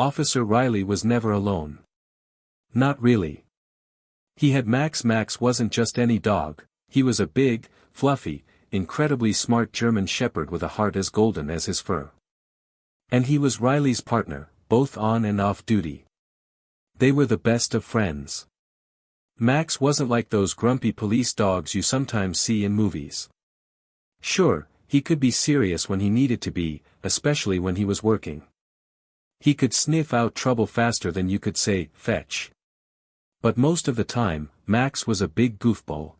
Officer Riley was never alone. Not really. He had Max. Max wasn't just any dog, he was a big, fluffy, incredibly smart German shepherd with a heart as golden as his fur. And he was Riley's partner, both on and off duty. They were the best of friends. Max wasn't like those grumpy police dogs you sometimes see in movies. Sure, he could be serious when he needed to be, especially when he was working. He could sniff out trouble faster than you could say, fetch. But most of the time, Max was a big goofball.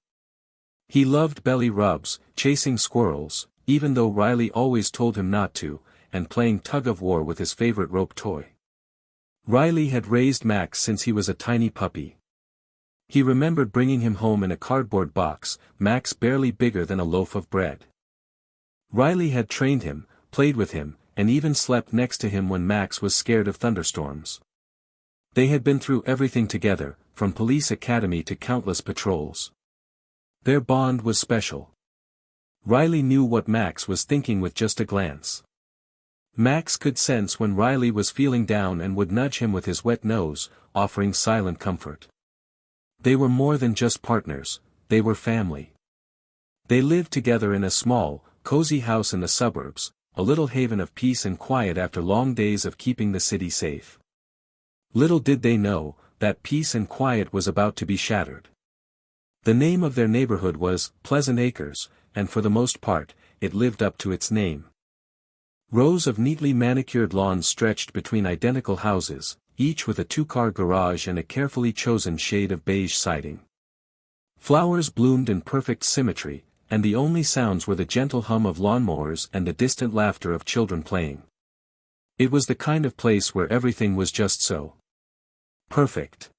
He loved belly rubs, chasing squirrels, even though Riley always told him not to, and playing tug-of-war with his favorite rope toy. Riley had raised Max since he was a tiny puppy. He remembered bringing him home in a cardboard box, Max barely bigger than a loaf of bread. Riley had trained him, played with him, and even slept next to him when Max was scared of thunderstorms. They had been through everything together, from police academy to countless patrols. Their bond was special. Riley knew what Max was thinking with just a glance. Max could sense when Riley was feeling down and would nudge him with his wet nose, offering silent comfort. They were more than just partners, they were family. They lived together in a small, cozy house in the suburbs, a little haven of peace and quiet after long days of keeping the city safe. Little did they know, that peace and quiet was about to be shattered. The name of their neighborhood was Pleasant Acres, and for the most part, it lived up to its name. Rows of neatly manicured lawns stretched between identical houses, each with a two-car garage and a carefully chosen shade of beige siding. Flowers bloomed in perfect symmetry, and the only sounds were the gentle hum of lawnmowers and the distant laughter of children playing. It was the kind of place where everything was just so perfect.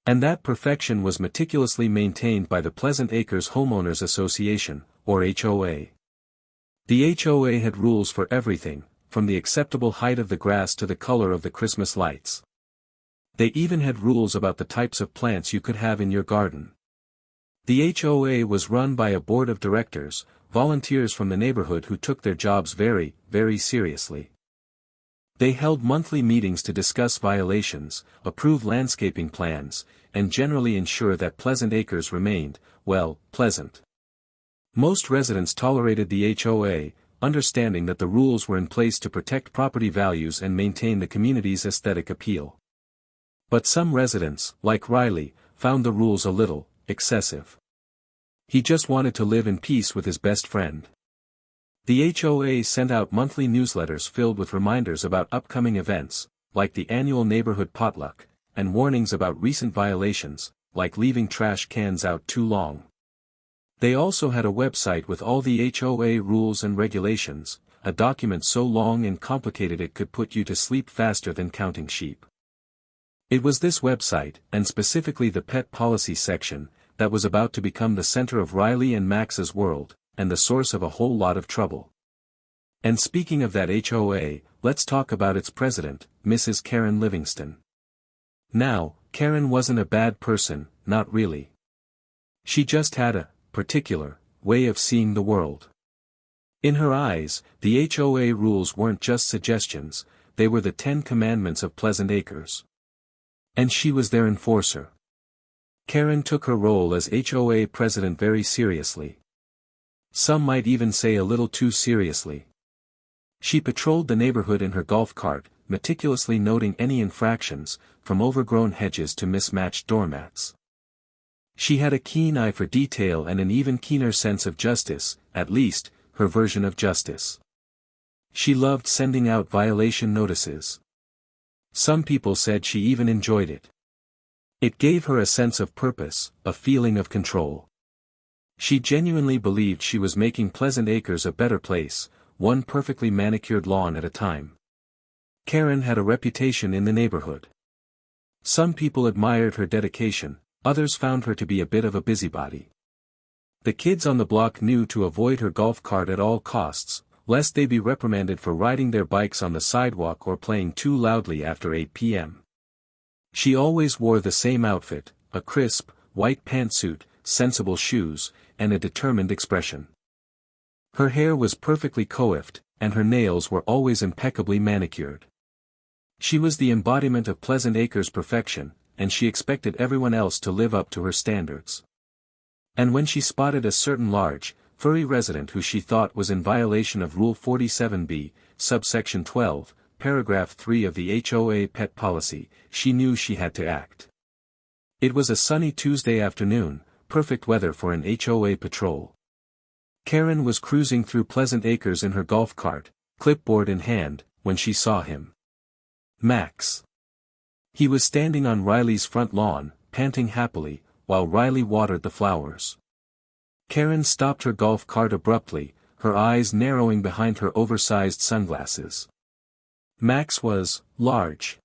And that perfection was meticulously maintained by the Pleasant Acres Homeowners Association, or HOA. The HOA had rules for everything, from the acceptable height of the grass to the color of the Christmas lights. They even had rules about the types of plants you could have in your garden. The HOA was run by a board of directors, volunteers from the neighborhood who took their jobs very, very seriously. They held monthly meetings to discuss violations, approve landscaping plans, and generally ensure that Pleasant Acres remained, well, pleasant. Most residents tolerated the HOA, understanding that the rules were in place to protect property values and maintain the community's aesthetic appeal. But some residents, like Riley, found the rules a little excessive. He just wanted to live in peace with his best friend. The HOA sent out monthly newsletters filled with reminders about upcoming events, like the annual neighborhood potluck, and warnings about recent violations, like leaving trash cans out too long. They also had a website with all the HOA rules and regulations, a document so long and complicated it could put you to sleep faster than counting sheep. It was this website, and specifically the pet policy section, that was about to become the center of Riley and Max's world, and the source of a whole lot of trouble. And speaking of that HOA, let's talk about its president, Mrs. Karen Livingston. Now, Karen wasn't a bad person, not really. She just had a particular way of seeing the world. In her eyes, the HOA rules weren't just suggestions, they were the 10 Commandments of Pleasant Acres. And she was their enforcer. Karen took her role as HOA president very seriously. Some might even say a little too seriously. She patrolled the neighborhood in her golf cart, meticulously noting any infractions, from overgrown hedges to mismatched doormats. She had a keen eye for detail and an even keener sense of justice, at least, her version of justice. She loved sending out violation notices. Some people said she even enjoyed it. It gave her a sense of purpose, a feeling of control. She genuinely believed she was making Pleasant Acres a better place, one perfectly manicured lawn at a time. Karen had a reputation in the neighborhood. Some people admired her dedication, others found her to be a bit of a busybody. The kids on the block knew to avoid her golf cart at all costs, lest they be reprimanded for riding their bikes on the sidewalk or playing too loudly after 8 p.m. She always wore the same outfit, a crisp, white pantsuit, sensible shoes, and a determined expression. Her hair was perfectly coiffed, and her nails were always impeccably manicured. She was the embodiment of Pleasant Acres perfection, and she expected everyone else to live up to her standards. And when she spotted a certain large, furry resident who she thought was in violation of Rule 47b, subsection 12, paragraph 3 of the HOA pet policy, she knew she had to act. It was a sunny Tuesday afternoon, perfect weather for an HOA patrol. Karen was cruising through Pleasant Acres in her golf cart, clipboard in hand, when she saw him. Max. He was standing on Riley's front lawn, panting happily, while Riley watered the flowers. Karen stopped her golf cart abruptly, her eyes narrowing behind her oversized sunglasses. Max was large.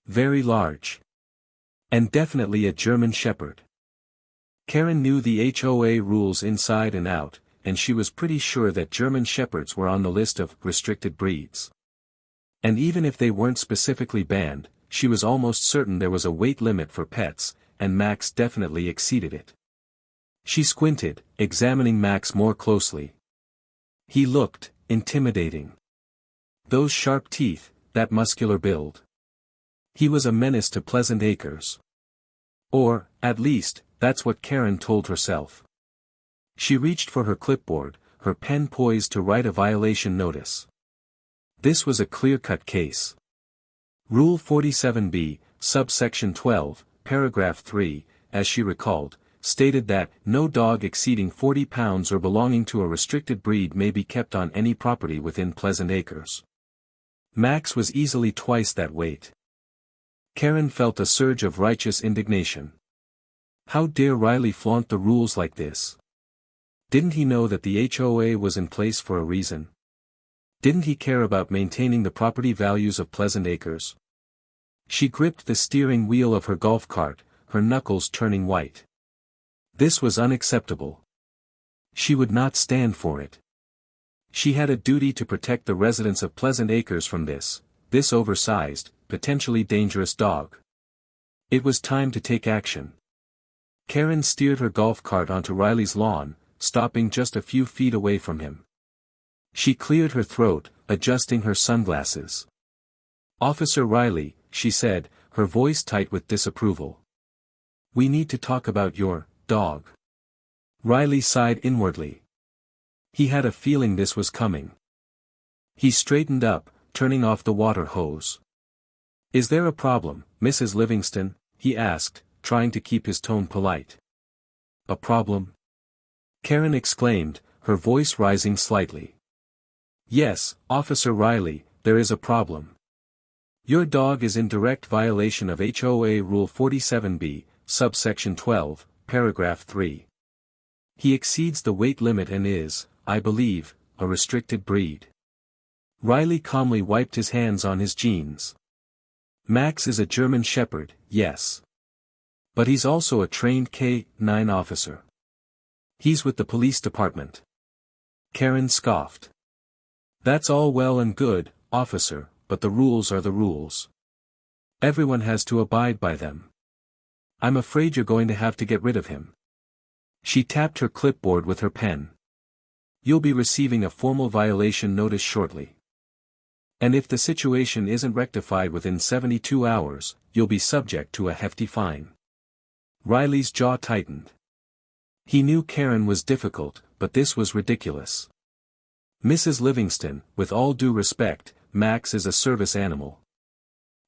Very large. And definitely a German Shepherd. Karen knew the HOA rules inside and out, and she was pretty sure that German Shepherds were on the list of restricted breeds. And even if they weren't specifically banned, she was almost certain there was a weight limit for pets, and Max definitely exceeded it. She squinted, examining Max more closely. He looked intimidating. Those sharp teeth, that muscular build. He was a menace to Pleasant Acres. Or, at least, that's what Karen told herself. She reached for her clipboard, her pen poised to write a violation notice. This was a clear-cut case. Rule 47b, subsection 12, paragraph 3, as she recalled, stated that no dog exceeding 40 pounds or belonging to a restricted breed may be kept on any property within Pleasant Acres. Max was easily twice that weight. Karen felt a surge of righteous indignation. How dare Riley flaunt the rules like this? Didn't he know that the HOA was in place for a reason? Didn't he care about maintaining the property values of Pleasant Acres? She gripped the steering wheel of her golf cart, her knuckles turning white. This was unacceptable. She would not stand for it. She had a duty to protect the residents of Pleasant Acres from this oversized, potentially dangerous dog. It was time to take action. Karen steered her golf cart onto Riley's lawn, stopping just a few feet away from him. She cleared her throat, adjusting her sunglasses. "Officer Riley," she said, her voice tight with disapproval. "We need to talk about your dog." Riley sighed inwardly. He had a feeling this was coming. He straightened up, turning off the water hose. "Is there a problem, Mrs. Livingston?" he asked, trying to keep his tone polite. "A problem?" Karen exclaimed, her voice rising slightly. "Yes, Officer Riley, there is a problem. Your dog is in direct violation of HOA Rule 47b, subsection 12, paragraph 3. He exceeds the weight limit and is, I believe, a restricted breed." Riley calmly wiped his hands on his jeans. "Max is a German Shepherd, yes. But he's also a trained K-9 officer. He's with the police department." Karen scoffed. "That's all well and good, officer, but the rules are the rules. Everyone has to abide by them. I'm afraid you're going to have to get rid of him." She tapped her clipboard with her pen. "You'll be receiving a formal violation notice shortly. And if the situation isn't rectified within 72 hours, you'll be subject to a hefty fine." Riley's jaw tightened. He knew Karen was difficult, but this was ridiculous. "Mrs. Livingston, with all due respect, Max is a service animal.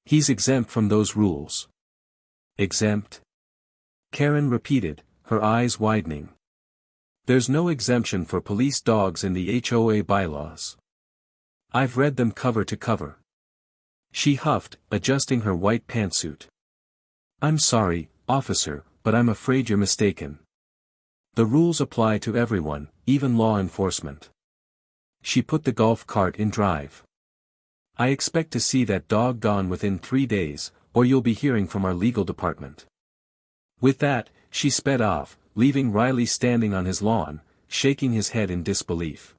He's exempt from those rules." "Exempt?" Karen repeated, her eyes widening. "There's no exemption for police dogs in the HOA bylaws. I've read them cover to cover." She huffed, adjusting her white pantsuit. "I'm sorry, officer, but I'm afraid you're mistaken. The rules apply to everyone, even law enforcement." She put the golf cart in drive. "I expect to see that dog gone within 3 days, or you'll be hearing from our legal department." With that, she sped off, leaving Riley standing on his lawn, shaking his head in disbelief.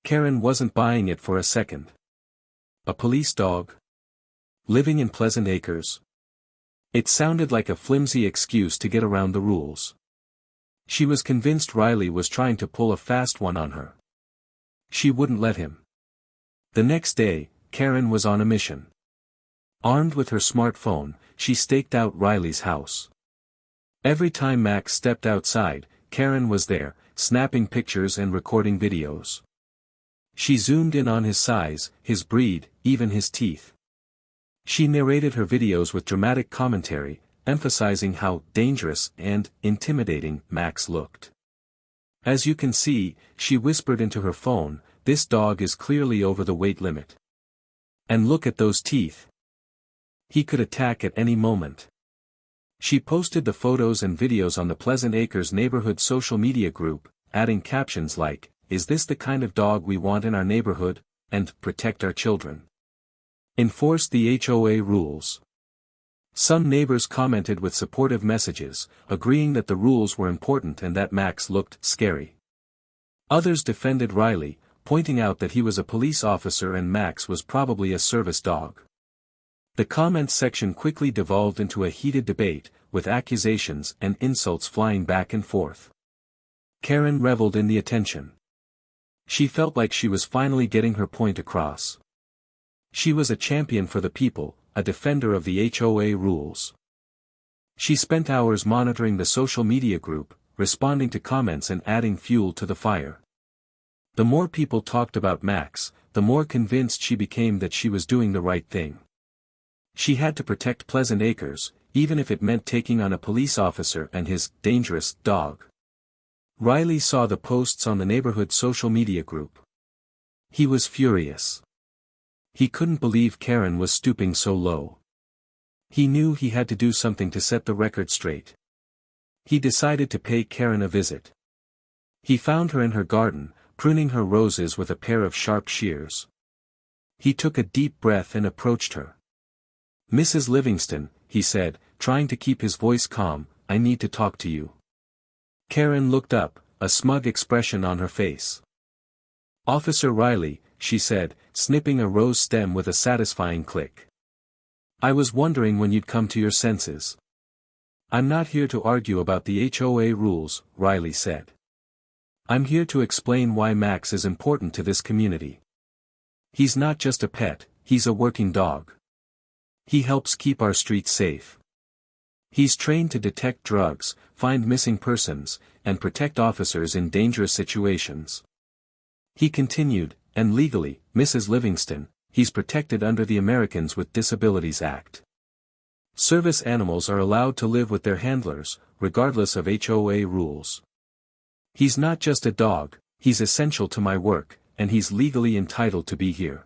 Karen wasn't buying it for a second. A police dog? Living in Pleasant Acres? It sounded like a flimsy excuse to get around the rules. She was convinced Riley was trying to pull a fast one on her. She wouldn't let him. The next day, Karen was on a mission. Armed with her smartphone, she staked out Riley's house. Every time Max stepped outside, Karen was there, snapping pictures and recording videos. She zoomed in on his size, his breed, even his teeth. She narrated her videos with dramatic commentary, emphasizing how dangerous and intimidating Max looked. As you can see, she whispered into her phone, "This dog is clearly over the weight limit. And look at those teeth. He could attack at any moment." She posted the photos and videos on the Pleasant Acres neighborhood social media group, adding captions like, "Is this the kind of dog we want in our neighborhood?" and "Protect our children. Enforce the HOA rules." Some neighbors commented with supportive messages, agreeing that the rules were important and that Max looked scary. Others defended Riley, pointing out that he was a police officer and Max was probably a service dog. The comments section quickly devolved into a heated debate, with accusations and insults flying back and forth. Karen reveled in the attention. She felt like she was finally getting her point across. She was a champion for the people, a defender of the HOA rules. She spent hours monitoring the social media group, responding to comments and adding fuel to the fire. The more people talked about Max, the more convinced she became that she was doing the right thing. She had to protect Pleasant Acres, even if it meant taking on a police officer and his dangerous dog. Riley saw the posts on the neighborhood social media group. He was furious. He couldn't believe Karen was stooping so low. He knew he had to do something to set the record straight. He decided to pay Karen a visit. He found her in her garden, pruning her roses with a pair of sharp shears. He took a deep breath and approached her. "Mrs. Livingston," he said, trying to keep his voice calm, "I need to talk to you." Karen looked up, a smug expression on her face. "Officer Riley," she said, snipping a rose stem with a satisfying click. "I was wondering when you'd come to your senses." "I'm not here to argue about the HOA rules," Riley said. "I'm here to explain why Max is important to this community. He's not just a pet, he's a working dog. He helps keep our streets safe. He's trained to detect drugs, find missing persons, and protect officers in dangerous situations." He continued, "And legally, Mrs. Livingston, he's protected under the Americans with Disabilities Act. Service animals are allowed to live with their handlers, regardless of HOA rules. He's not just a dog, he's essential to my work, and he's legally entitled to be here."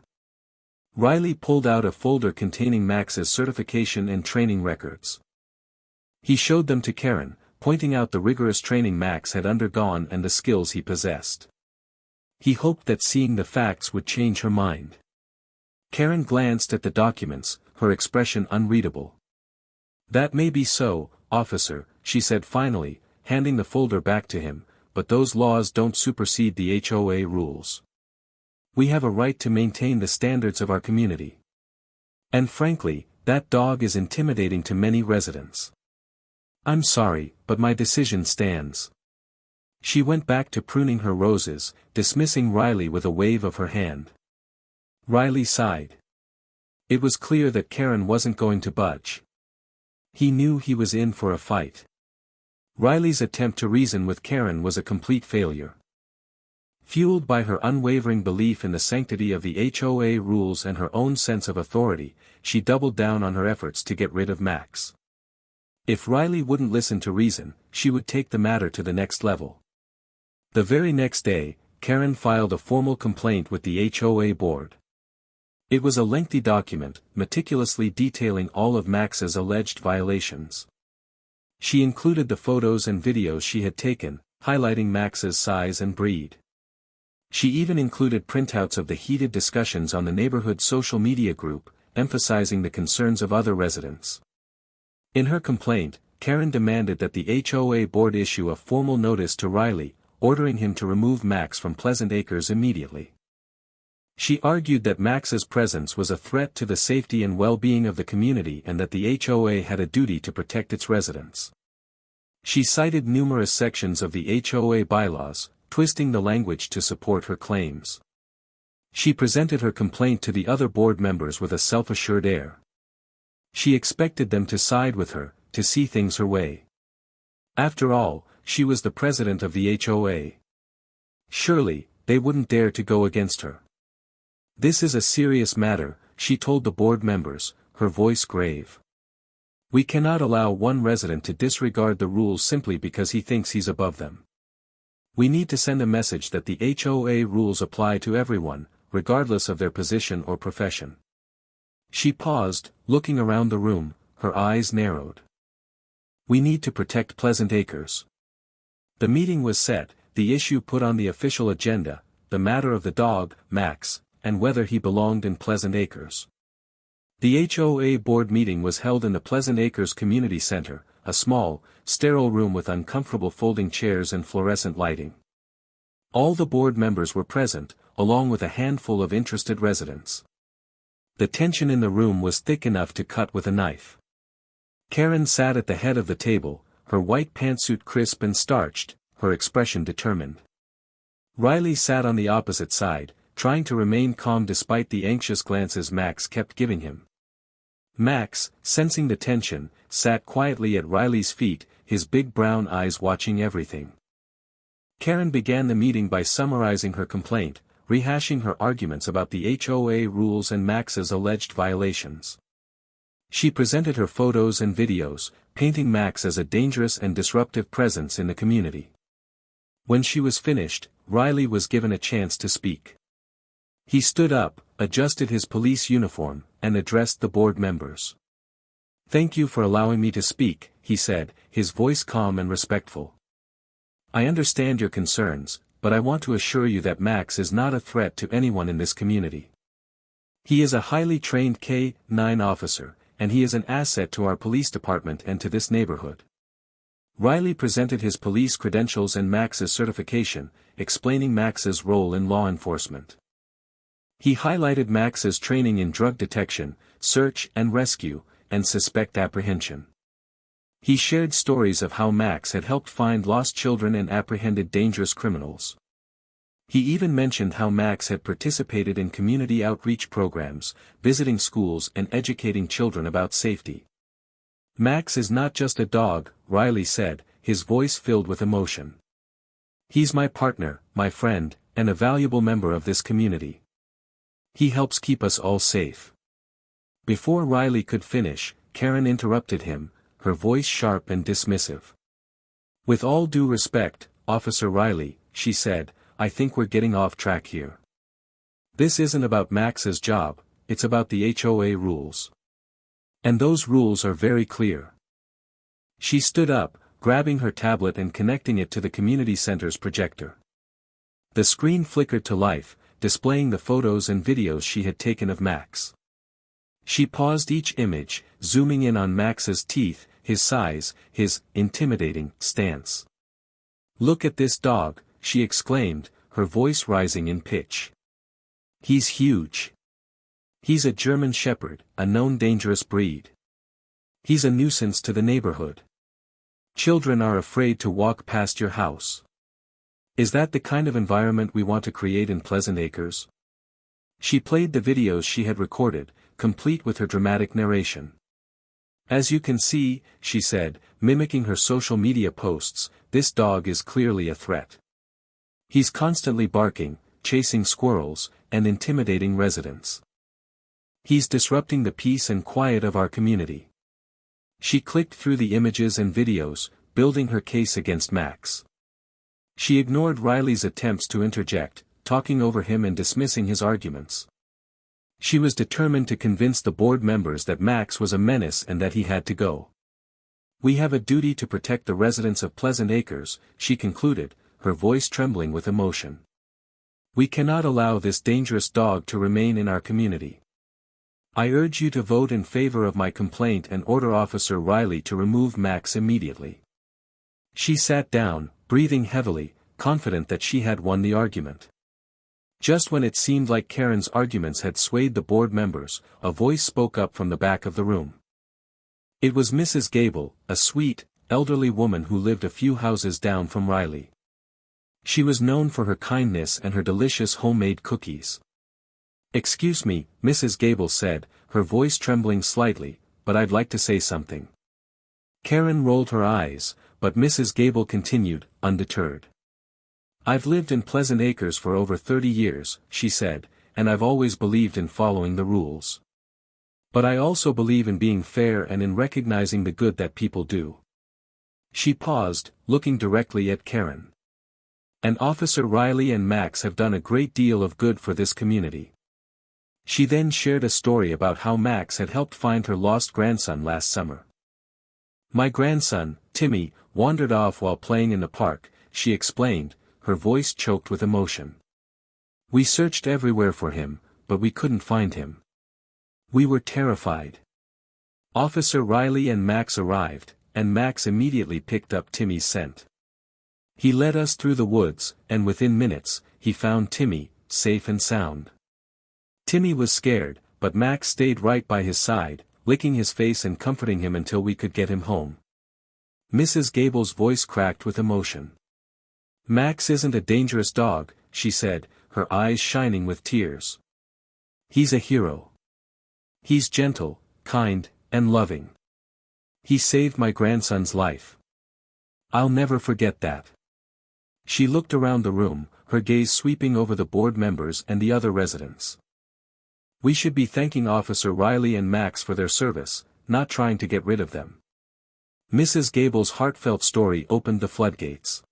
Riley pulled out a folder containing Max's certification and training records. He showed them to Karen, pointing out the rigorous training Max had undergone and the skills he possessed. He hoped that seeing the facts would change her mind. Karen glanced at the documents, her expression unreadable. "That may be so, officer," she said finally, handing the folder back to him, "but those laws don't supersede the HOA rules. We have a right to maintain the standards of our community. And frankly, that dog is intimidating to many residents. I'm sorry, but my decision stands." She went back to pruning her roses, dismissing Riley with a wave of her hand. Riley sighed. It was clear that Karen wasn't going to budge. He knew he was in for a fight. Riley's attempt to reason with Karen was a complete failure. Fueled by her unwavering belief in the sanctity of the HOA rules and her own sense of authority, she doubled down on her efforts to get rid of Max. If Riley wouldn't listen to reason, she would take the matter to the next level. The very next day, Karen filed a formal complaint with the HOA board. It was a lengthy document, meticulously detailing all of Max's alleged violations. She included the photos and videos she had taken, highlighting Max's size and breed. She even included printouts of the heated discussions on the neighborhood social media group, emphasizing the concerns of other residents. In her complaint, Karen demanded that the HOA board issue a formal notice to Riley, ordering him to remove Max from Pleasant Acres immediately. She argued that Max's presence was a threat to the safety and well-being of the community and that the HOA had a duty to protect its residents. She cited numerous sections of the HOA bylaws, twisting the language to support her claims. She presented her complaint to the other board members with a self-assured air. She expected them to side with her, to see things her way. After all, she was the president of the HOA. Surely, they wouldn't dare to go against her. This is a serious matter, she told the board members, her voice grave. We cannot allow one resident to disregard the rules simply because he thinks he's above them. We need to send a message that the HOA rules apply to everyone, regardless of their position or profession. She paused, looking around the room, her eyes narrowed. We need to protect Pleasant Acres. The meeting was set, the issue put on the official agenda, the matter of the dog, Max, and whether he belonged in Pleasant Acres. The HOA board meeting was held in the Pleasant Acres Community Center, a small, sterile room with uncomfortable folding chairs and fluorescent lighting. All the board members were present, along with a handful of interested residents. The tension in the room was thick enough to cut with a knife. Karen sat at the head of the table, her white pantsuit crisp and starched, her expression determined. Riley sat on the opposite side, trying to remain calm despite the anxious glances Max kept giving him. Max, sensing the tension, sat quietly at Riley's feet, his big brown eyes watching everything. Karen began the meeting by summarizing her complaint, rehashing her arguments about the HOA rules and Max's alleged violations. She presented her photos and videos, painting Max as a dangerous and disruptive presence in the community. When she was finished, Riley was given a chance to speak. He stood up, adjusted his police uniform, and addressed the board members. Thank you for allowing me to speak, he said, his voice calm and respectful. I understand your concerns, but I want to assure you that Max is not a threat to anyone in this community. He is a highly trained K-9 officer, and he is an asset to our police department and to this neighborhood. Riley presented his police credentials and Max's certification, explaining Max's role in law enforcement. He highlighted Max's training in drug detection, search and rescue, and suspect apprehension. He shared stories of how Max had helped find lost children and apprehended dangerous criminals. He even mentioned how Max had participated in community outreach programs, visiting schools and educating children about safety. Max is not just a dog, Riley said, his voice filled with emotion. He's my partner, my friend, and a valuable member of this community. He helps keep us all safe. Before Riley could finish, Karen interrupted him, her voice sharp and dismissive. With all due respect, Officer Riley, she said, I think we're getting off track here. This isn't about Max's job, it's about the HOA rules. And those rules are very clear. She stood up, grabbing her tablet and connecting it to the community center's projector. The screen flickered to life, displaying the photos and videos she had taken of Max. She paused each image, zooming in on Max's teeth, his size, his intimidating stance. Look at this dog, she exclaimed, her voice rising in pitch. He's huge. He's a German Shepherd, a known dangerous breed. He's a nuisance to the neighborhood. Children are afraid to walk past your house. Is that the kind of environment we want to create in Pleasant Acres? She played the videos she had recorded, complete with her dramatic narration. As you can see, she said, mimicking her social media posts, this dog is clearly a threat. He's constantly barking, chasing squirrels, and intimidating residents. He's disrupting the peace and quiet of our community. She clicked through the images and videos, building her case against Max. She ignored Riley's attempts to interject, talking over him and dismissing his arguments. She was determined to convince the board members that Max was a menace and that he had to go. We have a duty to protect the residents of Pleasant Acres, she concluded, her voice trembling with emotion. We cannot allow this dangerous dog to remain in our community. I urge you to vote in favor of my complaint and order Officer Riley to remove Max immediately. She sat down, breathing heavily, confident that she had won the argument. Just when it seemed like Karen's arguments had swayed the board members, a voice spoke up from the back of the room. It was Mrs. Gable, a sweet, elderly woman who lived a few houses down from Riley. She was known for her kindness and her delicious homemade cookies. Excuse me, Mrs. Gable said, her voice trembling slightly, but I'd like to say something." Karen rolled her eyes, but Mrs. Gable continued, undeterred. "I've lived in Pleasant Acres for over 30 years, she said, "and I've always believed in following the rules. But I also believe in being fair and in recognizing the good that people do." She paused, looking directly at Karen. "And Officer Riley and Max have done a great deal of good for this community." She then shared a story about how Max had helped find her lost grandson last summer. "My grandson, Timmy, wandered off while playing in the park," she explained, her voice choked with emotion. "We searched everywhere for him, but we couldn't find him. We were terrified. Officer Riley and Max arrived, and Max immediately picked up Timmy's scent. He led us through the woods, and within minutes, he found Timmy, safe and sound. Timmy was scared, but Max stayed right by his side, licking his face and comforting him until we could get him home." Mrs. Gable's voice cracked with emotion. "Max isn't a dangerous dog," she said, her eyes shining with tears. "He's a hero. He's gentle, kind, and loving. He saved my grandson's life. I'll never forget that." She looked around the room, her gaze sweeping over the board members and the other residents. "We should be thanking Officer Riley and Max for their service, not trying to get rid of them." Mrs. Gable's heartfelt story opened the floodgates.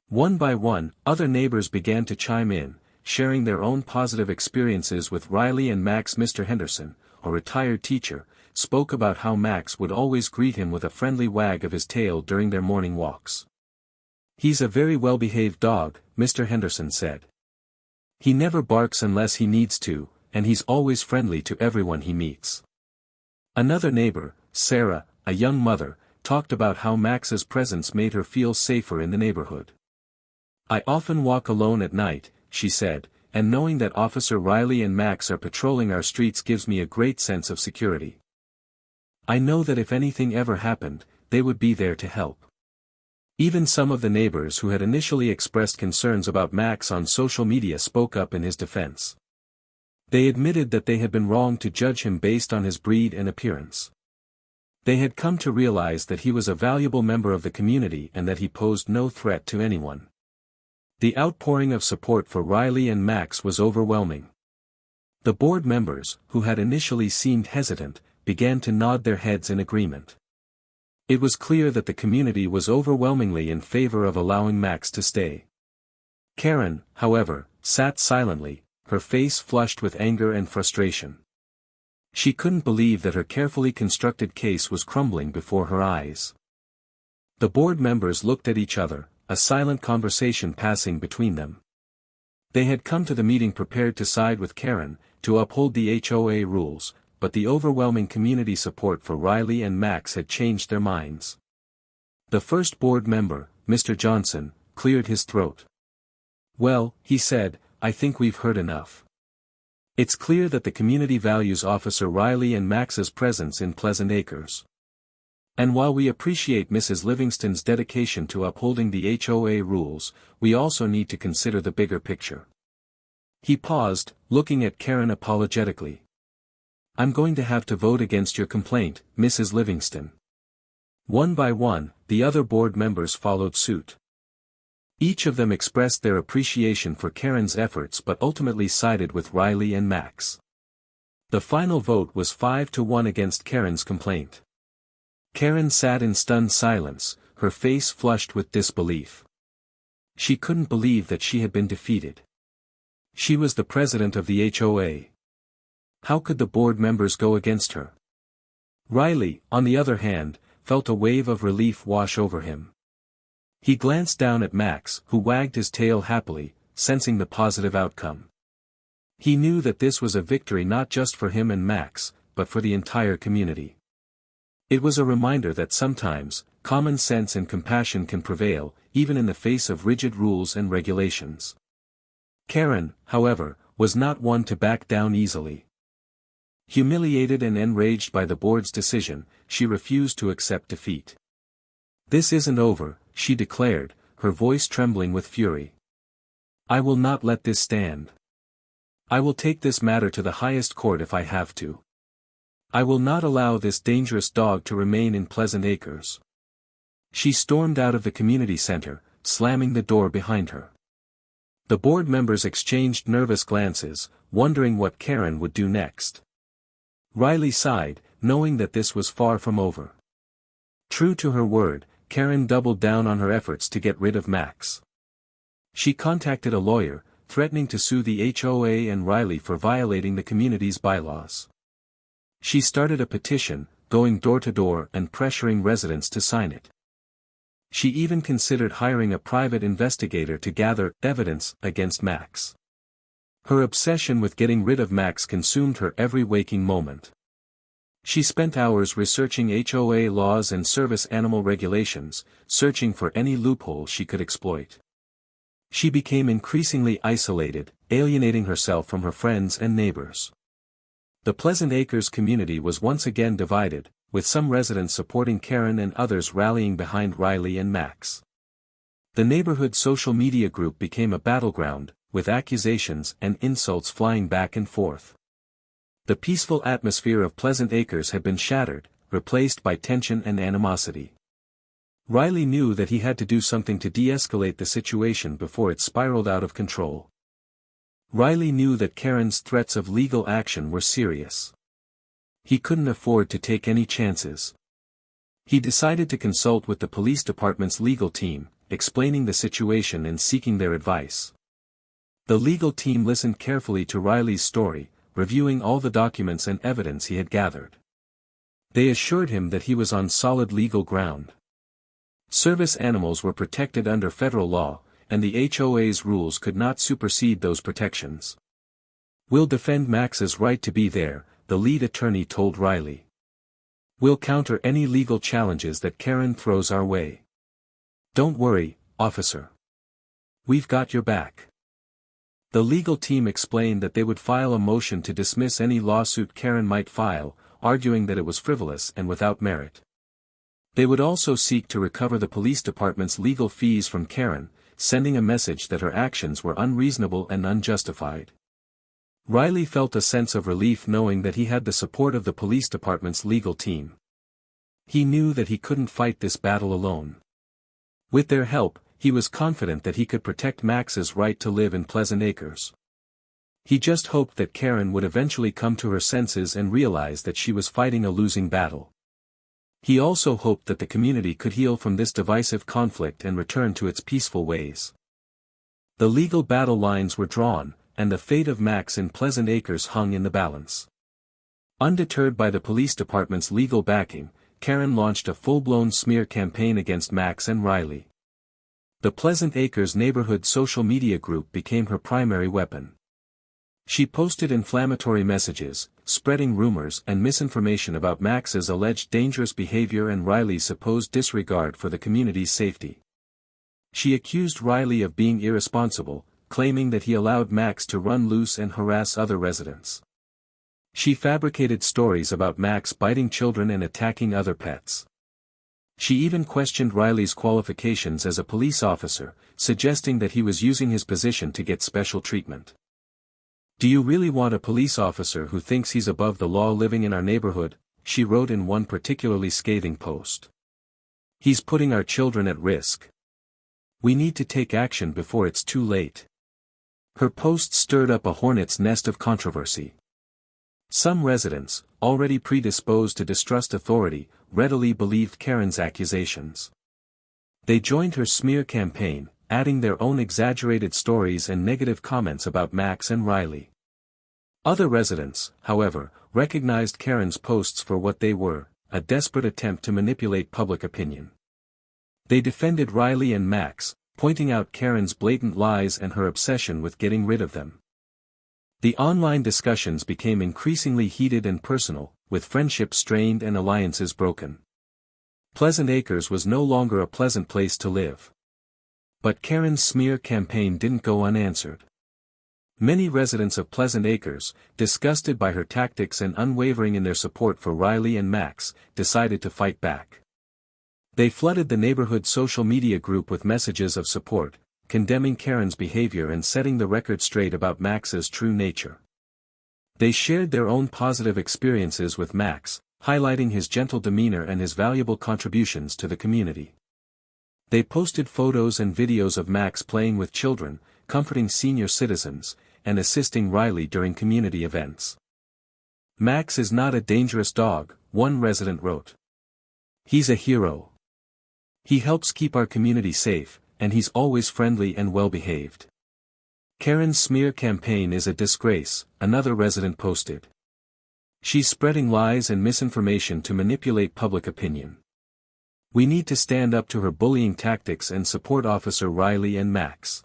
One by one, other neighbors began to chime in, sharing their own positive experiences with Riley and Max. Mr. Henderson, a retired teacher, spoke about how Max would always greet him with a friendly wag of his tail during their morning walks. "He's a very well-behaved dog," Mr. Henderson said. "He never barks unless he needs to, and he's always friendly to everyone he meets." Another neighbor, Sarah, a young mother, talked about how Max's presence made her feel safer in the neighborhood. "I often walk alone at night," she said, "and knowing that Officer Riley and Max are patrolling our streets gives me a great sense of security. I know that if anything ever happened, they would be there to help." Even some of the neighbors who had initially expressed concerns about Max on social media spoke up in his defense. They admitted that they had been wrong to judge him based on his breed and appearance. They had come to realize that he was a valuable member of the community and that he posed no threat to anyone. The outpouring of support for Riley and Max was overwhelming. The board members, who had initially seemed hesitant, began to nod their heads in agreement. It was clear that the community was overwhelmingly in favor of allowing Max to stay. Karen, however, sat silently, her face flushed with anger and frustration. She couldn't believe that her carefully constructed case was crumbling before her eyes. The board members looked at each other, a silent conversation passing between them. They had come to the meeting prepared to side with Karen, to uphold the HOA rules, but the overwhelming community support for Riley and Max had changed their minds. The first board member, Mr. Johnson, cleared his throat. "Well," he said, "I think we've heard enough. It's clear that the community values Officer Riley and Max's presence in Pleasant Acres. And while we appreciate Mrs. Livingston's dedication to upholding the HOA rules, we also need to consider the bigger picture." He paused, looking at Karen apologetically. "I'm going to have to vote against your complaint, Mrs. Livingston." One by one, the other board members followed suit. Each of them expressed their appreciation for Karen's efforts but ultimately sided with Riley and Max. The final vote was 5-1 against Karen's complaint. Karen sat in stunned silence, her face flushed with disbelief. She couldn't believe that she had been defeated. She was the president of the HOA. How could the board members go against her? Riley, on the other hand, felt a wave of relief wash over him. He glanced down at Max, who wagged his tail happily, sensing the positive outcome. He knew that this was a victory not just for him and Max, but for the entire community. It was a reminder that sometimes, common sense and compassion can prevail, even in the face of rigid rules and regulations. Karen, however, was not one to back down easily. Humiliated and enraged by the board's decision, she refused to accept defeat. "This isn't over," she declared, her voice trembling with fury. "I will not let this stand. I will take this matter to the highest court if I have to. I will not allow this dangerous dog to remain in Pleasant Acres. She stormed out of the community center, slamming the door behind her. The board members exchanged nervous glances, wondering what Karen would do next. Riley sighed, knowing that this was far from over. True to her word, Karen doubled down on her efforts to get rid of Max. She contacted a lawyer, threatening to sue the HOA and Riley for violating the community's bylaws. She started a petition, going door to door and pressuring residents to sign it. She even considered hiring a private investigator to gather evidence against Max. Her obsession with getting rid of Max consumed her every waking moment. She spent hours researching HOA laws and service animal regulations, searching for any loophole she could exploit. She became increasingly isolated, alienating herself from her friends and neighbors. The Pleasant Acres community was once again divided, with some residents supporting Karen and others rallying behind Riley and Max. The neighborhood social media group became a battleground, with accusations and insults flying back and forth. The peaceful atmosphere of Pleasant Acres had been shattered, replaced by tension and animosity. Riley knew that he had to do something to de-escalate the situation before it spiraled out of control. Riley knew that Karen's threats of legal action were serious. He couldn't afford to take any chances. He decided to consult with the police department's legal team, explaining the situation and seeking their advice. The legal team listened carefully to Riley's story, reviewing all the documents and evidence he had gathered. They assured him that he was on solid legal ground. Service animals were protected under federal law, and the HOA's rules could not supersede those protections. "We'll defend Max's right to be there," the lead attorney told Riley. "We'll counter any legal challenges that Karen throws our way. Don't worry, officer. We've got your back." The legal team explained that they would file a motion to dismiss any lawsuit Karen might file, arguing that it was frivolous and without merit. They would also seek to recover the police department's legal fees from Karen, sending a message that her actions were unreasonable and unjustified. Riley felt a sense of relief knowing that he had the support of the police department's legal team. He knew that he couldn't fight this battle alone. With their help, he was confident that he could protect Max's right to live in Pleasant Acres. He just hoped that Karen would eventually come to her senses and realize that she was fighting a losing battle. He also hoped that the community could heal from this divisive conflict and return to its peaceful ways. The legal battle lines were drawn, and the fate of Max in Pleasant Acres hung in the balance. Undeterred by the police department's legal backing, Karen launched a full-blown smear campaign against Max and Riley. The Pleasant Acres neighborhood social media group became her primary weapon. She posted inflammatory messages, spreading rumors and misinformation about Max's alleged dangerous behavior and Riley's supposed disregard for the community's safety. She accused Riley of being irresponsible, claiming that he allowed Max to run loose and harass other residents. She fabricated stories about Max biting children and attacking other pets. She even questioned Riley's qualifications as a police officer, suggesting that he was using his position to get special treatment. "Do you really want a police officer who thinks he's above the law living in our neighborhood?" she wrote in one particularly scathing post. "He's putting our children at risk. We need to take action before it's too late." Her post stirred up a hornet's nest of controversy. Some residents, already predisposed to distrust authority, readily believed Karen's accusations. They joined her smear campaign, adding their own exaggerated stories and negative comments about Max and Riley. Other residents, however, recognized Karen's posts for what they were, a desperate attempt to manipulate public opinion. They defended Riley and Max, pointing out Karen's blatant lies and her obsession with getting rid of them. The online discussions became increasingly heated and personal, with friendships strained and alliances broken. Pleasant Acres was no longer a pleasant place to live. But Karen's smear campaign didn't go unanswered. Many residents of Pleasant Acres, disgusted by her tactics and unwavering in their support for Riley and Max, decided to fight back. They flooded the neighborhood social media group with messages of support, condemning Karen's behavior and setting the record straight about Max's true nature. They shared their own positive experiences with Max, highlighting his gentle demeanor and his valuable contributions to the community. They posted photos and videos of Max playing with children, comforting senior citizens, and assisting Riley during community events. "Max is not a dangerous dog," one resident wrote. "He's a hero. He helps keep our community safe, and he's always friendly and well-behaved." "Karen's smear campaign is a disgrace," another resident posted. "She's spreading lies and misinformation to manipulate public opinion. We need to stand up to her bullying tactics and support Officer Riley and Max."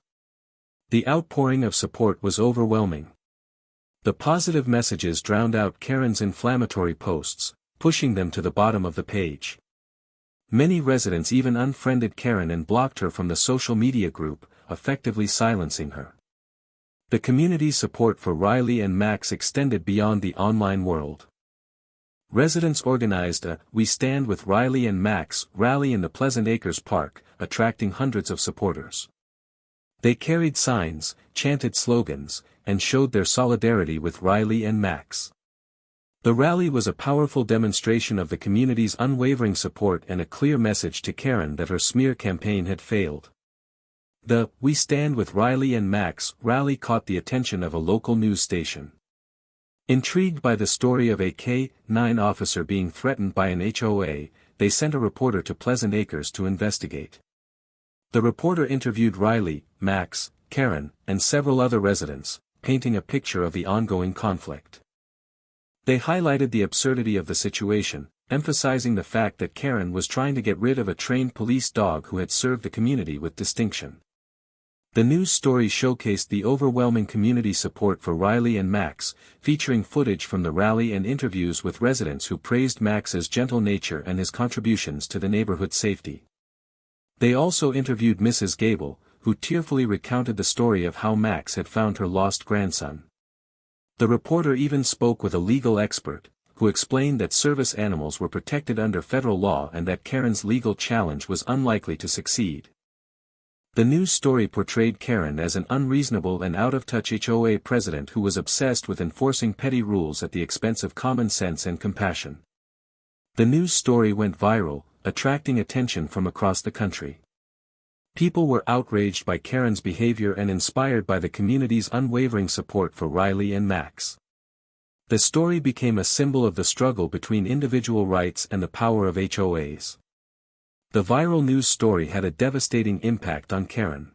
The outpouring of support was overwhelming. The positive messages drowned out Karen's inflammatory posts, pushing them to the bottom of the page. Many residents even unfriended Karen and blocked her from the social media group, effectively silencing her. The community's support for Riley and Max extended beyond the online world. Residents organized a "We Stand with Riley and Max" rally in the Pleasant Acres Park, attracting hundreds of supporters. They carried signs, chanted slogans, and showed their solidarity with Riley and Max. The rally was a powerful demonstration of the community's unwavering support and a clear message to Karen that her smear campaign had failed. The "We Stand with Riley and Max" rally caught the attention of a local news station. Intrigued by the story of a K-9 officer being threatened by an HOA, they sent a reporter to Pleasant Acres to investigate. The reporter interviewed Riley, Max, Karen, and several other residents, painting a picture of the ongoing conflict. They highlighted the absurdity of the situation, emphasizing the fact that Karen was trying to get rid of a trained police dog who had served the community with distinction. The news story showcased the overwhelming community support for Riley and Max, featuring footage from the rally and interviews with residents who praised Max's gentle nature and his contributions to the neighborhood's safety. They also interviewed Mrs. Gable, who tearfully recounted the story of how Max had found her lost grandson. The reporter even spoke with a legal expert, who explained that service animals were protected under federal law and that Karen's legal challenge was unlikely to succeed. The news story portrayed Karen as an unreasonable and out-of-touch HOA president who was obsessed with enforcing petty rules at the expense of common sense and compassion. The news story went viral, attracting attention from across the country. People were outraged by Karen's behavior and inspired by the community's unwavering support for Riley and Max. The story became a symbol of the struggle between individual rights and the power of HOAs. The viral news story had a devastating impact on Karen.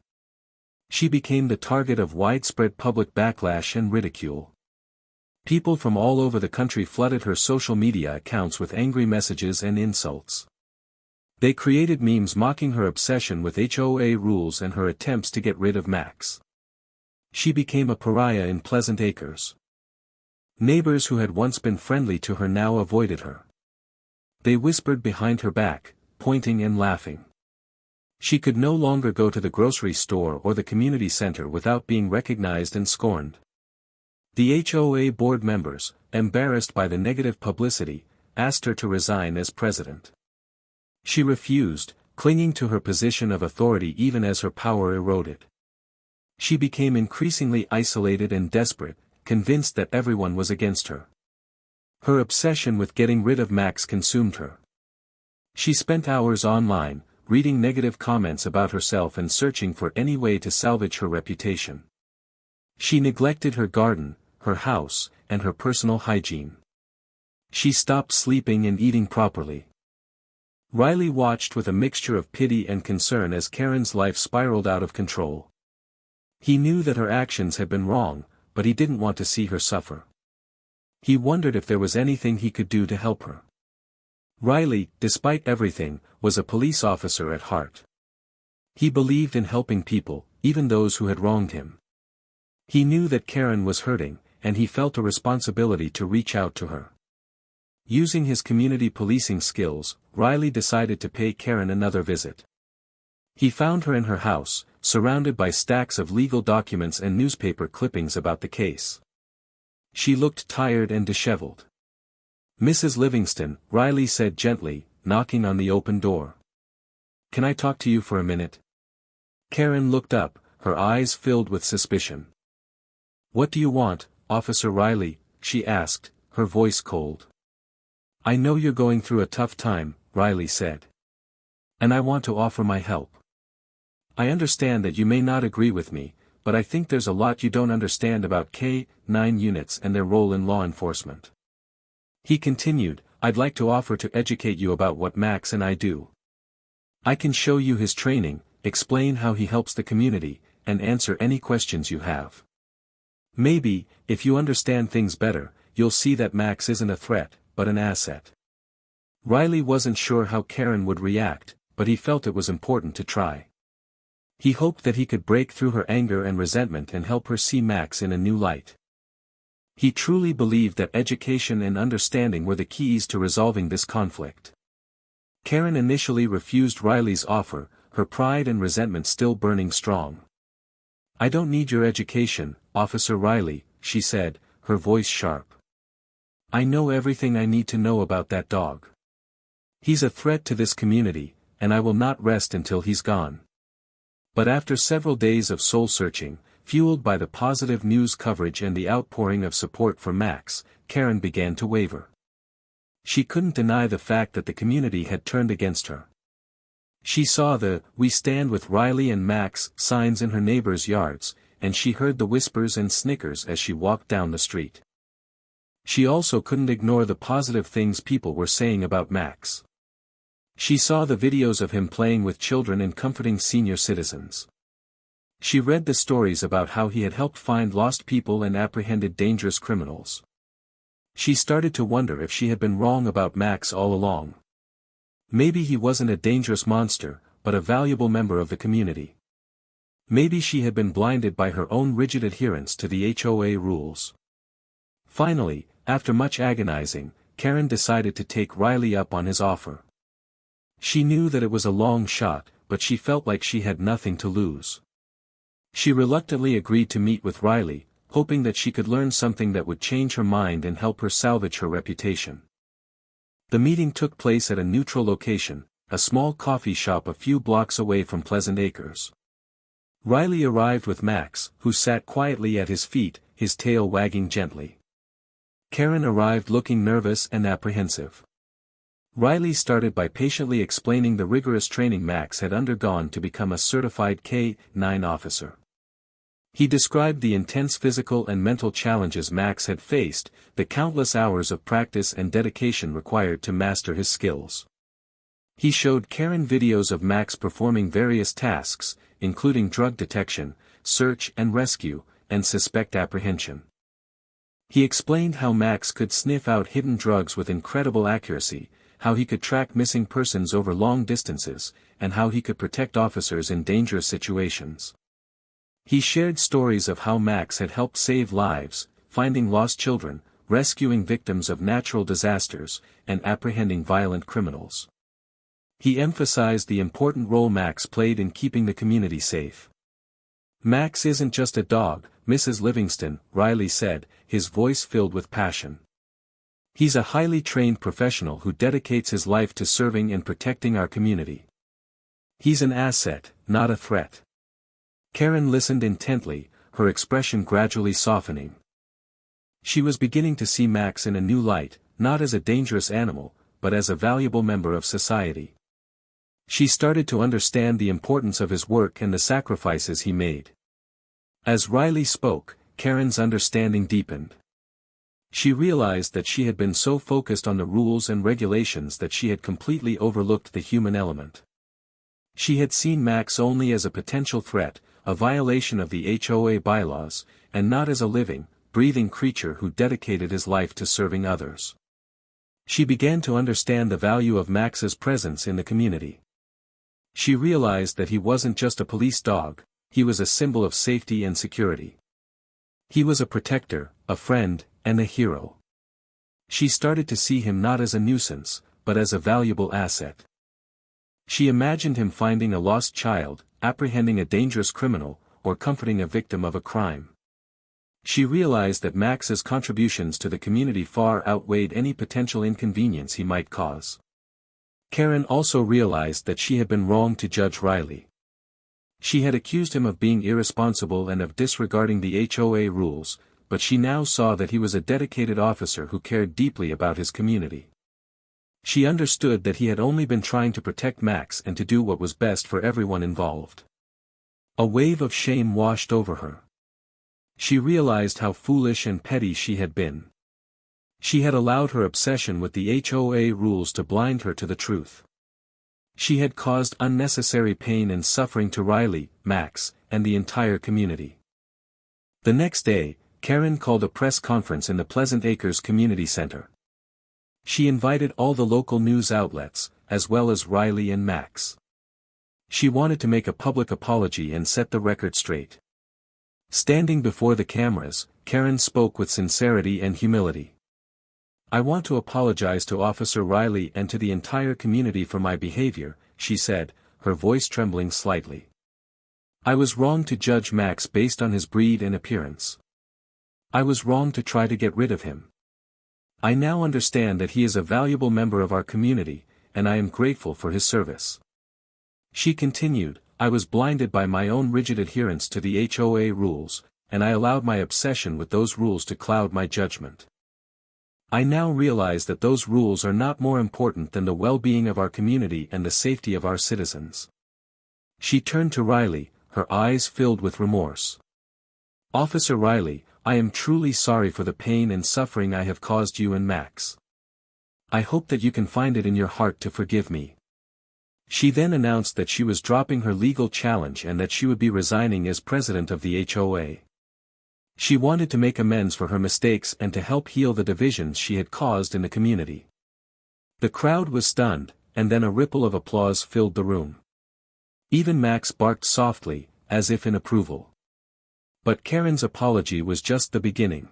She became the target of widespread public backlash and ridicule. People from all over the country flooded her social media accounts with angry messages and insults. They created memes mocking her obsession with HOA rules and her attempts to get rid of Max. She became a pariah in Pleasant Acres. Neighbors who had once been friendly to her now avoided her. They whispered behind her back, pointing and laughing. She could no longer go to the grocery store or the community center without being recognized and scorned. The HOA board members, embarrassed by the negative publicity, asked her to resign as president. She refused, clinging to her position of authority even as her power eroded. She became increasingly isolated and desperate, convinced that everyone was against her. Her obsession with getting rid of Max consumed her. She spent hours online, reading negative comments about herself and searching for any way to salvage her reputation. She neglected her garden, her house, and her personal hygiene. She stopped sleeping and eating properly. Riley watched with a mixture of pity and concern as Karen's life spiraled out of control. He knew that her actions had been wrong, but he didn't want to see her suffer. He wondered if there was anything he could do to help her. Riley, despite everything, was a police officer at heart. He believed in helping people, even those who had wronged him. He knew that Karen was hurting, and he felt a responsibility to reach out to her. Using his community policing skills, Riley decided to pay Karen another visit. He found her in her house, surrounded by stacks of legal documents and newspaper clippings about the case. She looked tired and disheveled. "Mrs. Livingston," Riley said gently, knocking on the open door. "Can I talk to you for a minute?" Karen looked up, her eyes filled with suspicion. "What do you want, Officer Riley?" she asked, her voice cold. I know you're going through a tough time, Riley said. And I want to offer my help. I understand that you may not agree with me, but I think there's a lot you don't understand about K-9 units and their role in law enforcement. He continued, I'd like to offer to educate you about what Max and I do. I can show you his training, explain how he helps the community, and answer any questions you have. Maybe, if you understand things better, you'll see that Max isn't a threat, but an asset. Riley wasn't sure how Karen would react, but he felt it was important to try. He hoped that he could break through her anger and resentment and help her see Max in a new light. He truly believed that education and understanding were the keys to resolving this conflict. Karen initially refused Riley's offer, her pride and resentment still burning strong. I don't need your education, Officer Riley, she said, her voice sharp. I know everything I need to know about that dog. He's a threat to this community, and I will not rest until he's gone. But after several days of soul-searching, fueled by the positive news coverage and the outpouring of support for Max, Karen began to waver. She couldn't deny the fact that the community had turned against her. She saw the "We Stand with Riley and Max" signs in her neighbors' yards, and she heard the whispers and snickers as she walked down the street. She also couldn't ignore the positive things people were saying about Max. She saw the videos of him playing with children and comforting senior citizens. She read the stories about how he had helped find lost people and apprehended dangerous criminals. She started to wonder if she had been wrong about Max all along. Maybe he wasn't a dangerous monster, but a valuable member of the community. Maybe she had been blinded by her own rigid adherence to the HOA rules. Finally, after much agonizing, Karen decided to take Riley up on his offer. She knew that it was a long shot, but she felt like she had nothing to lose. She reluctantly agreed to meet with Riley, hoping that she could learn something that would change her mind and help her salvage her reputation. The meeting took place at a neutral location, a small coffee shop a few blocks away from Pleasant Acres. Riley arrived with Max, who sat quietly at his feet, his tail wagging gently. Karen arrived looking nervous and apprehensive. Riley started by patiently explaining the rigorous training Max had undergone to become a certified K-9 officer. He described the intense physical and mental challenges Max had faced, the countless hours of practice and dedication required to master his skills. He showed Karen videos of Max performing various tasks, including drug detection, search and rescue, and suspect apprehension. He explained how Max could sniff out hidden drugs with incredible accuracy, how he could track missing persons over long distances, and how he could protect officers in dangerous situations. He shared stories of how Max had helped save lives, finding lost children, rescuing victims of natural disasters, and apprehending violent criminals. He emphasized the important role Max played in keeping the community safe. Max isn't just a dog, Mrs. Livingston, Riley said, his voice filled with passion. He's a highly trained professional who dedicates his life to serving and protecting our community. He's an asset, not a threat. Karen listened intently, her expression gradually softening. She was beginning to see Max in a new light, not as a dangerous animal, but as a valuable member of society. She started to understand the importance of his work and the sacrifices he made. As Riley spoke, Karen's understanding deepened. She realized that she had been so focused on the rules and regulations that she had completely overlooked the human element. She had seen Max only as a potential threat, a violation of the HOA bylaws, and not as a living, breathing creature who dedicated his life to serving others. She began to understand the value of Max's presence in the community. She realized that he wasn't just a police dog, he was a symbol of safety and security. He was a protector, a friend, and a hero. She started to see him not as a nuisance, but as a valuable asset. She imagined him finding a lost child, apprehending a dangerous criminal, or comforting a victim of a crime. She realized that Max's contributions to the community far outweighed any potential inconvenience he might cause. Karen also realized that she had been wrong to judge Riley. She had accused him of being irresponsible and of disregarding the HOA rules, but she now saw that he was a dedicated officer who cared deeply about his community. She understood that he had only been trying to protect Max and to do what was best for everyone involved. A wave of shame washed over her. She realized how foolish and petty she had been. She had allowed her obsession with the HOA rules to blind her to the truth. She had caused unnecessary pain and suffering to Riley, Max, and the entire community. The next day, Karen called a press conference in the Pleasant Acres Community Center. She invited all the local news outlets, as well as Riley and Max. She wanted to make a public apology and set the record straight. Standing before the cameras, Karen spoke with sincerity and humility. "I want to apologize to Officer Riley and to the entire community for my behavior," she said, her voice trembling slightly. "I was wrong to judge Max based on his breed and appearance. I was wrong to try to get rid of him. I now understand that he is a valuable member of our community, and I am grateful for his service." She continued, "I was blinded by my own rigid adherence to the HOA rules, and I allowed my obsession with those rules to cloud my judgment. I now realize that those rules are not more important than the well-being of our community and the safety of our citizens." She turned to Riley, her eyes filled with remorse. "Officer Riley, I am truly sorry for the pain and suffering I have caused you and Max. I hope that you can find it in your heart to forgive me." She then announced that she was dropping her legal challenge and that she would be resigning as president of the HOA. She wanted to make amends for her mistakes and to help heal the divisions she had caused in the community. The crowd was stunned, and then a ripple of applause filled the room. Even Max barked softly, as if in approval. But Karen's apology was just the beginning.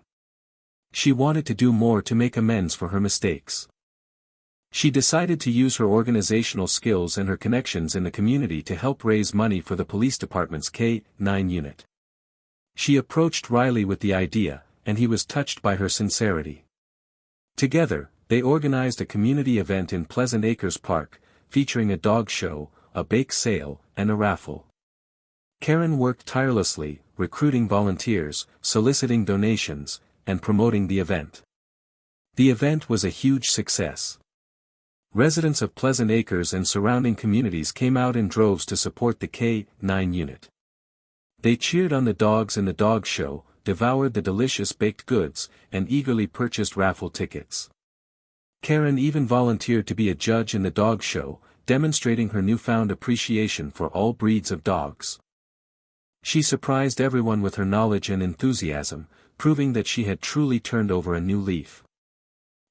She wanted to do more to make amends for her mistakes. She decided to use her organizational skills and her connections in the community to help raise money for the police department's K-9 unit. She approached Riley with the idea, and he was touched by her sincerity. Together, they organized a community event in Pleasant Acres Park, featuring a dog show, a bake sale, and a raffle. Karen worked tirelessly, recruiting volunteers, soliciting donations, and promoting the event. The event was a huge success. Residents of Pleasant Acres and surrounding communities came out in droves to support the K-9 unit. They cheered on the dogs in the dog show, devoured the delicious baked goods, and eagerly purchased raffle tickets. Karen even volunteered to be a judge in the dog show, demonstrating her newfound appreciation for all breeds of dogs. She surprised everyone with her knowledge and enthusiasm, proving that she had truly turned over a new leaf.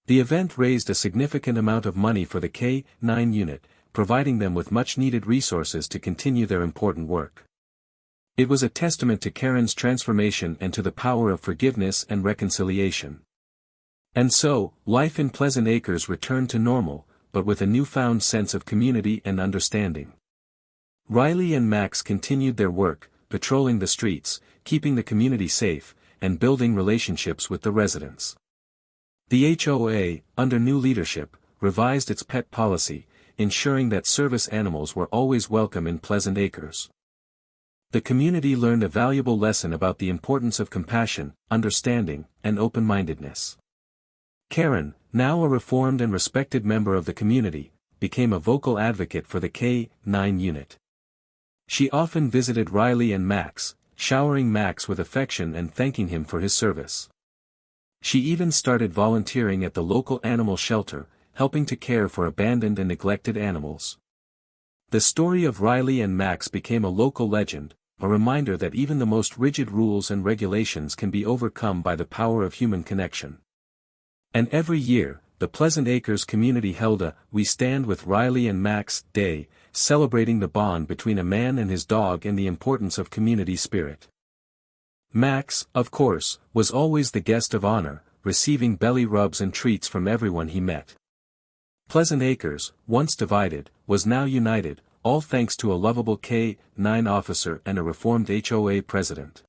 The event raised a significant amount of money for the K-9 unit, providing them with much-needed resources to continue their important work. It was a testament to Karen's transformation and to the power of forgiveness and reconciliation. And so, life in Pleasant Acres returned to normal, but with a newfound sense of community and understanding. Riley and Max continued their work, patrolling the streets, keeping the community safe, and building relationships with the residents. The HOA, under new leadership, revised its pet policy, ensuring that service animals were always welcome in Pleasant Acres. The community learned a valuable lesson about the importance of compassion, understanding, and open-mindedness. Karen, now a reformed and respected member of the community, became a vocal advocate for the K-9 unit. She often visited Riley and Max, showering Max with affection and thanking him for his service. She even started volunteering at the local animal shelter, helping to care for abandoned and neglected animals. The story of Riley and Max became a local legend, a reminder that even the most rigid rules and regulations can be overcome by the power of human connection. And every year, the Pleasant Acres community held a "We Stand with Riley and Max" Day, celebrating the bond between a man and his dog and the importance of community spirit. Max, of course, was always the guest of honor, receiving belly rubs and treats from everyone he met. Pleasant Acres, once divided, was now united, all thanks to a lovable K-9 officer and a reformed HOA president.